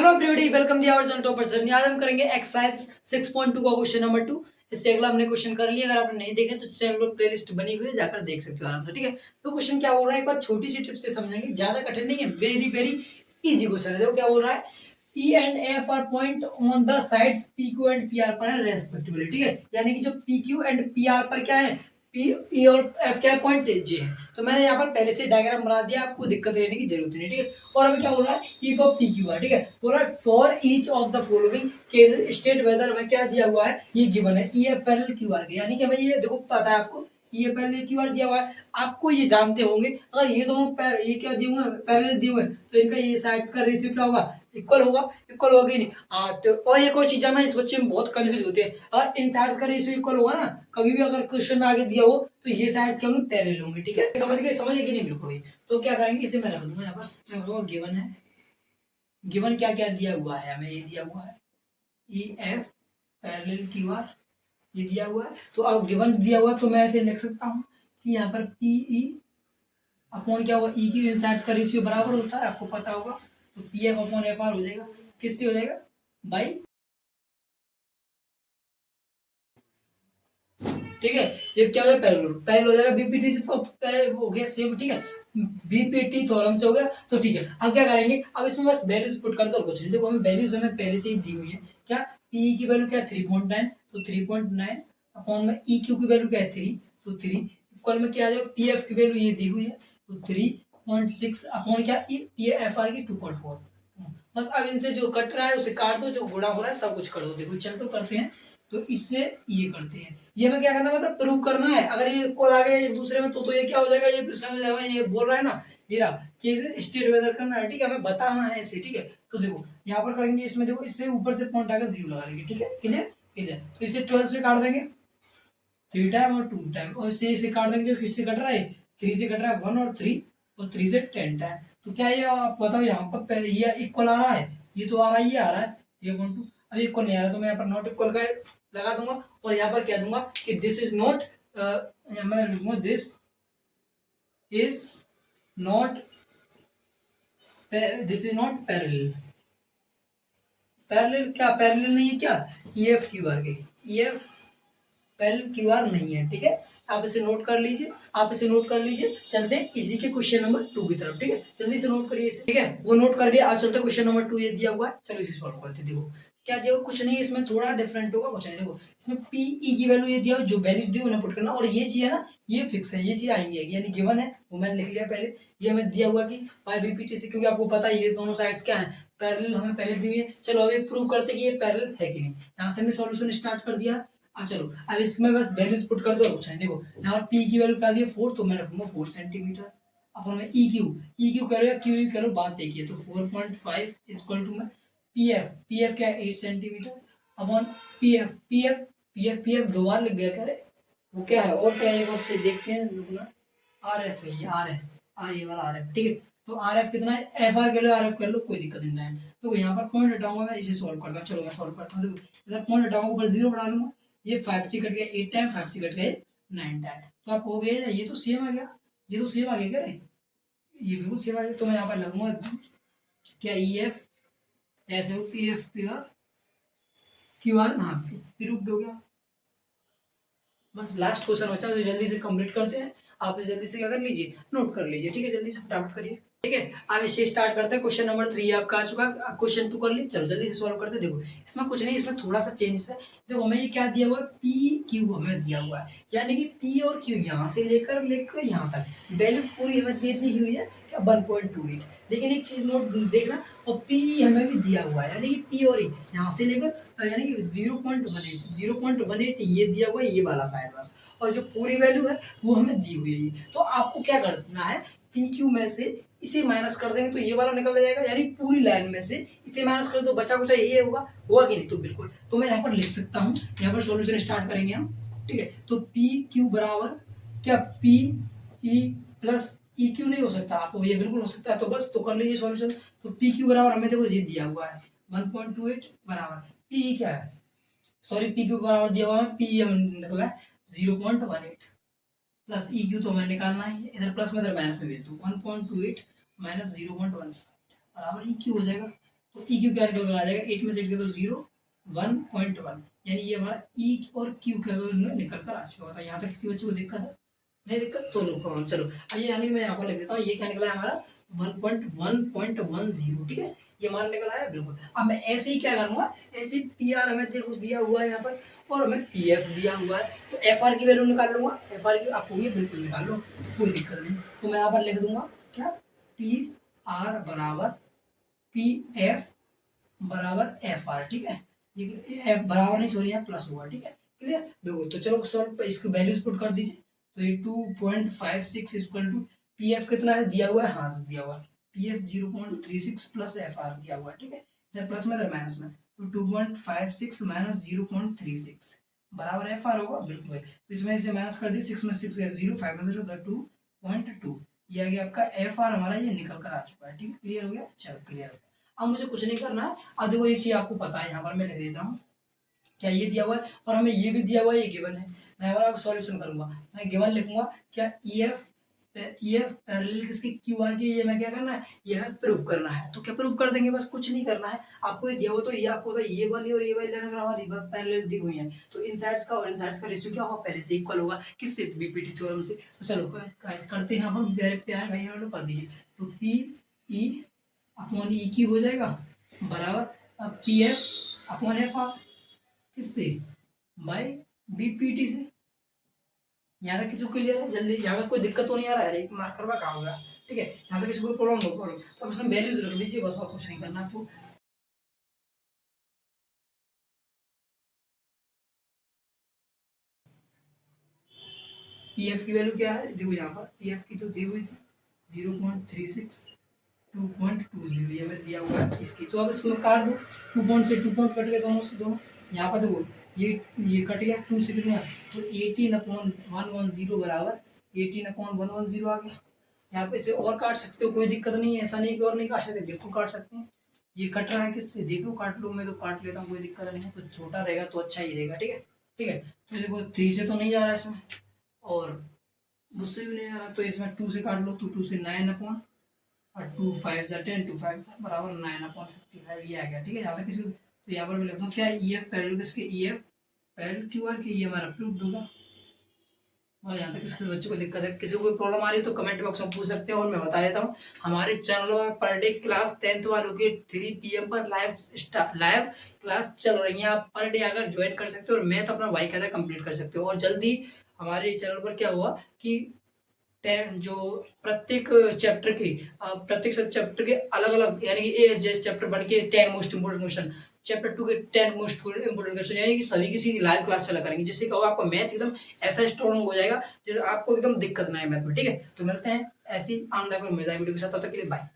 Hello everybody, welcome the our topper journey. आज हम करेंगे एक्सरसाइज 6.2 का क्वेश्चन नंबर 2। इससे अगला हमने क्वेश्चन कर लिया। अगर आपने नहीं देखे तो चैनल पर प्लेलिस्ट बनी हुई है, जाकर देख सकते हो आराम से। ठीक है, तो क्वेश्चन क्या हो रहा है, एक बार छोटी सी टिप से समझेंगे, ज्यादा कठिन नहीं है, वेरी वेरी इजी क्वेश्चन है। देखो क्या बोल रहा है, P and F are point on the sides PQ and PR पर है रेस्पेक्टिवली। ठीक है, यानी कि जो PQ and PR पर क्या है, P E और F क्या है, पॉइंट J है। तो मैंने यहाँ पर पहले से डायग्राम बना दिया, आपको दिक्कत लेने की जरूरत नहीं। ठीक है, और हमें क्या बोल रहा है, E for P Q R. ठीक है, बोल रहा है for each of the following case state whether में क्या दिया हुआ है, ये गिवन है E F L Q R. यानी कि हमें ये देखो पता है आपको, E F L Q R दिया हुआ है, आपको ये जानते होंगे। अगर ये दोनों ये क्या दिए हुए हैं, पैरेलल दिए हुए हैं, तो इनका ये साइड्स का रेशियो क्या होगा, इक्वल होगा। इक्वल होगा कि नहीं? हाँ, तो और ये कोई चीज है ना, इस बच्चे में बहुत कंफ्यूज होते हैं। अगर इन साइड्स का रेशियो इक्वल होगा ना, कभी भी अगर क्वेश्चन में आगे दिया हो तो ये साइड्स क्या होंगी, पैरेलल होंगी। ठीक है, समझ गए कि नहीं? बिल्कुल। तो क्या करेंगे, इसे मैं रख दूंगा यहाँ पर, मैं बोलूंगा गिवन है। गिवन क्या क्या दिया हुआ है, हमें ये दिया हुआ है E F parallel Q R, ये दिया हुआ है। तो अब गिवन दिया हुआ तो मैं ऐसे लिख सकता हूँ कि यहाँ पर पी ई अपॉन क्या होगा, ई की इन साइड्स का रेशियो बराबर होता है, आपको पता होगा। तो P F upon F R हो जाएगा, किससे हो जाएगा, बाई। ठीक है, ये क्या हो जाएगा, पैरेलल। पैरेलल हो जाएगा बीपीटी से हो गया सेम। ठीक है, बीपीटी थ्योरम से हो गया। तो ठीक है, अब क्या करेंगे, अब इसमें बस वैल्यूज पुट कर दो और कुछ नहीं। देखो हमें वैल्यूज हमें पहले से ही दी हुई है। क्या पी की वैल्यू क्या है, 3.9, तो 3.9 अपॉन में ई क्यू की वैल्यू क्या है, 3, तो 3 इक्वल में क्या आ जाएगा, पी एफ की वैल्यू ये दी हुई है, तो 3.6 अपॉन क्या, पी एफ आर की 2.4। बस अब इनसे जो कट रहा है उसे काट दो, जो गुणा हो रहा है सब कुछ कर दो। देखो चल तो करते हैं, तो इससे ये करते हैं। ये हमें क्या करना है, मतलब प्रूव करना है। अगर ये इक्वल आ गया एक दूसरे में तो ये क्या हो जाएगा, ये समझ जाएगा, ये बोल रहा है ना, ये रहा कि इसे स्टेट वेदर करना है। ठीक है, हमें बताना है इसे। ठीक है, तो देखो यहाँ पर करेंगे, इसमें देखो इससे ऊपर से पॉइंट आकर 0 लगा लेंगे। ठीक है, क्लियर क्लियर। तो इसे 12 से काट देंगे, 3 टाइम और 2 टाइम, और इसे काट देंगे, किससे कट रहा है, 3 से कट रहा है, 1 और 3, और 3 से 10 टाइम। तो क्या ये आप बताओ, यहाँ पर ये इक्वल आ रहा है, ये तो आ रहा है, ये आ रहा है, ये 1 2। अब इक्वल नहीं आ रहा तो मैं यहाँ पर नॉट इक्वल का लगा दूंगा, और यहाँ पर क्या दूंगा कि दिस इज नॉट, मैं लिखूंगा this is not, this is not parallel. Parallel क्या, पैरेलल नहीं है क्या, ई एफ क्यू आर के, E F parallel Q R नहीं है। ठीक है, आप इसे नोट कर लीजिए, आप इसे नोट कर लीजिए। चलते हैं इसी के क्वेश्चन नंबर 2 की तरफ। ठीक है, जल्दी से नोट करिए इसे। ठीक है, वो नोट कर लिया। अब चलते क्वेश्चन नंबर 2, ये दिया हुआ है, चलो इसे सॉल्व करते हैं। देखो क्या दिया हुआ, कुछ नहीं, इसमें थोड़ा डिफरेंट होगा, कुछ नहीं। देखो इसमें पी ई की वैल्यू ये दिया हुआ, जो वैल्यूज दी उन्हें पुट करना, और ये चीज है ना, ये फिक्स है, ये चीज आएंगी, यानी गिवन है, वो मैंने लिख लिया पहले। ये हमें दिया हुआ कि बाय बीपीटी से, क्योंकि आपको पता है ये दोनों साइड्स क्या है, पैरेलल हमें पहले दी हुई है। चलो अभी प्रूव करते हैं कि ये पैरेलल है कि नहीं। यहाँ से हमने सॉल्यूशन स्टार्ट कर दिया। अब चलो, अब इसमें बस वैल्यूज पुट कर दो, कुछ नहीं। देखो यहाँ पी की वैल्यू क्या दी है, 4, तो मैं रखूंगा 4 सेंटीमीटर। अपन में ई क्यू करो, क्यू यू करो, बात देखिए, तो 4.5 इक्वल टू में पी एफ क्या है, 8 सेंटीमीटर अपॉन पी एफ 2 बार लिख गया, करे वो क्या है, और क्या है, एक बार से देखते हैं, रुकना। आर एफ है, ये आर है, आर ये वाला आर एफ। ठीक है, तो आर एफ कितना है, एफ आर कर लो, आर एफ कर लो, कोई दिक्कत नहीं है। तो यहाँ पर पॉइंट हटाऊंगा, मैं इसे सॉल्व करता हूँ। चलो मैं सॉल्व करता हूँ। देखो इधर पॉइंट हटाऊंगा, ऊपर 0 बढ़ा लूंगा, ये 5 से कट गया 8 टाइम, 5 से कट गया 9 टाइम, तो आप हो गया, ये तो सेम आ गया, ये तो सेम आ गया, क्या रे, ये बिल्कुल सेम आ गया। तो मैं यहाँ पर लगूंगा क्या, ई एफ ऐसे हो, P F P R Q R, हाँ प्रूव्ड हो गया। बस लास्ट क्वेश्चन बचा है, तो जल्दी से कंप्लीट करते हैं। आप जल्दी से क्या कर लीजिए, नोट कर लीजिए। ठीक है, जल्दी से फटाफट करिए। ठीक है, अब इसे स्टार्ट करते हैं। क्वेश्चन नंबर 3 आपका आ चुका है, क्वेश्चन 2 कर लीजिए। चलो जल्दी से सॉल्व करते हैं। देखो इसमें कुछ नहीं, इसमें थोड़ा सा चेंजेस है। देखो हमें ये क्या दिया हुआ है, पी क्यू हमें दिया हुआ है, यानी कि पी और क्यू यहाँ से लेकर लेकर यहाँ तक वैल्यू पूरी हमें दे दी हुई है क्या, 1.28। लेकिन एक चीज नोट देखना, और पी हमें भी दिया हुआ है, यानी कि पी और ई यहाँ से लेकर यानी कि 0.18 ये दिया हुआ है, ये वाला शायद बस, और जो पूरी वैल्यू है वो हमें दी हुई है। तो आपको क्या करना है, पी क्यू में से इसे माइनस कर देंगे तो ये वाला निकल जाएगा, यानी पूरी लाइन में से इसे माइनस कर दो, बचा कुचा ये होगा, होगा कि नहीं, तो बिल्कुल। तो मैं यहाँ पर लिख सकता हूँ, यहाँ पर सॉल्यूशन स्टार्ट करेंगे हम। ठीक है, तो पी क्यू बराबर क्या, P E plus E Q नहीं हो सकता, आपको ये बिल्कुल हो सकता है, तो बस तो कर लीजिए सॉल्यूशन। तो पी क्यू बराबर हमें देखो ये दिया हुआ है 1.28 बराबर पी क्या है, सॉरी पी क्यू बराबर दिया हुआ है, पी हम निकला है 0.18 प्लस ई क्यू तो हमें निकालना है, इधर प्लस में इधर माइनस में भेज दो, 1.28 माइनस 0.1 बराबर ई क्यू हो जाएगा। तो ई क्यू क्या निकल कर आ जाएगा, 8 में से 8 गया तो 0 1.1, यानी ये हमारा ई और क्यू क्या निकल कर आ चुका था। यहाँ तक किसी बच्चे को दिक्कत है? नहीं दिक्कत तो नो प्रॉब्लम। चलो अब ये यानी मैं यहाँ पर लिख देता हूँ, ये क्या निकला है हमारा 1.1.10, ठीक है, ये मान निकल आया बिल्कुल। अब मैं ऐसे ही क्या करूँगा, ऐसे पी आर हमें देखो दिया हुआ है यहाँ पर और हमें पी एफ दिया हुआ है, तो एफ आर की वैल्यू निकाल लूंगा, एफ आर की आपको ये बिल्कुल निकाल लो, कोई दिक्कत नहीं। तो मैं यहाँ पर लिख दूंगा क्या, पी आर बराबर पी एफ बराबर एफ आर, ठीक है, ये एफ बराबर नहीं सॉरी यहाँ प्लस हुआ, ठीक है, क्लियर बिल्कुल। तो चलो सॉल्व इसकी वैल्यूज पुट कर दीजिए, तो ये 2.56 इक्वल टू पी एफ कितना है दिया हुआ है, हाँ दिया हुआ है, P F 0.36 plus F R दिया हुआ है, ठीक है, इधर प्लस में इधर माइनस में, तो 2.56 माइनस 0.36 बराबर एफ आर होगा बिल्कुल। तो इसमें इसे माइनस कर दी, 6 में 6 गया 0, 5 में से 2.2, ये आ गया आपका एफ आर हमारा, ये निकल कर आ चुका है, ठीक है, क्लियर हो गया, चलो क्लियर हो गया। अब मुझे कुछ नहीं करना है, अब देखो एक चीज आपको पता है, यहाँ पर मैं लिख देता हूँ, क्या ये दिया हुआ है और हमें ये भी दिया हुआ है, ये गिवन है, मैं हमारा सॉल्यूशन करूंगा, मैं गिवन लिखूंगा क्या, ई एफ पैरेलल किसके क्यू आर की, ये मैं क्या करना है, ये हमें प्रूव करना है, तो क्या प्रूव कर देंगे, बस कुछ नहीं करना है आपको, ये दिया हो तो ये आपको होता है ये वाली और ये वाली लाइन अगर हमारी पैरेलल दी हुई है तो इन साइड्स का और इन साइड्स का रेशियो क्या होगा, पहले से इक्वल होगा, किससे, बीपीटी थ्योरम से। तो चलो गाइस करते हैं हम, प्यारे प्यारे भाई हम लोग कर दीजिए, तो पी ई अपॉन ई की हो जाएगा बराबर अब P F upon F R, किससे, बाय बीपीटी से। यहाँ तक किसी को क्लियर है, जल्दी, यहाँ तक कोई दिक्कत तो नहीं आ रहा है, एक मार्कर का काम होगा, ठीक है, यहाँ तक किसी को प्रॉब्लम नो प्रॉब्लम, तो अब इसमें वैल्यूज रख लीजिए बस, और कुछ नहीं करना आपको। पी एफ की वैल्यू क्या है, देखो यहाँ पर पी एफ की तो दी हुई थी 0.36 2.20, ये मैं दिया हुआ है इसकी, तो अब इसको काट दो, 2 पॉइंट से 2 पॉइंट कट गए दोनों से दोनों, यहाँ पर देखो ये कट गया 2 से कितना, तो 18/110 बराबर 18/110 आ गया। यहाँ पे इसे और काट सकते हो, कोई दिक्कत नहीं है, ऐसा नहीं कि और नहीं काट सकते, बिल्कुल काट सकते हैं। ये कट रहा है किससे, देख लो, काट लो, मैं तो काट लेता हूँ, कोई दिक्कत नहीं है, तो छोटा रहेगा तो अच्छा ही रहेगा, ठीक है, ठीक है। तो देखो 3 से तो नहीं जा रहा है इसमें, और मुझसे भी नहीं जा रहा, तो इसमें 2 से काट लो, तो 2 से 9 अपॉन और 2 5 जा 10, 2 5 बराबर 9/55, ये आ गया, ठीक है, यहाँ तक किसी को, तो यहाँ पर मैं लिखता हूँ क्या, ई एफ पैरेलल किसके, E F parallel Q R के, ये हमारा प्रूफ होगा। और यहाँ तक किसी बच्चे को दिक्कत है, किसी को प्रॉब्लम आ रही है तो कमेंट बॉक्स में पूछ सकते हैं, और मैं बता देता हूँ हमारे चैनल में पर डे क्लास 10th वालों की 3 PM पर लाइव क्लास चल रही है, आप पर डे अगर ज्वाइन कर सकते हो और मैथ अपना भाई कहता कंप्लीट कर सकते हो। और जल्दी हमारे चैनल पर क्या हुआ कि जो प्रत्येक सब चैप्टर के अलग अलग, यानी कि ए जैसे चैप्टर 1 के 10 मोस्ट इंपोर्टेंट क्वेश्चन, चैप्टर 2 के 10 मोस्ट इंपोर्टेंट क्वेश्चन, यानी कि सभी किसी लाइव क्लास चला करेंगे, जिससे क्या होगा आपका मैथ एकदम ऐसा स्ट्रॉन्ग हो जाएगा जैसे आपको एकदम दिक्कत ना है मैथ में, ठीक है। तो मिलते हैं ऐसी आमदायक और मजेदार वीडियो के साथ, तब तक के लिए बाय।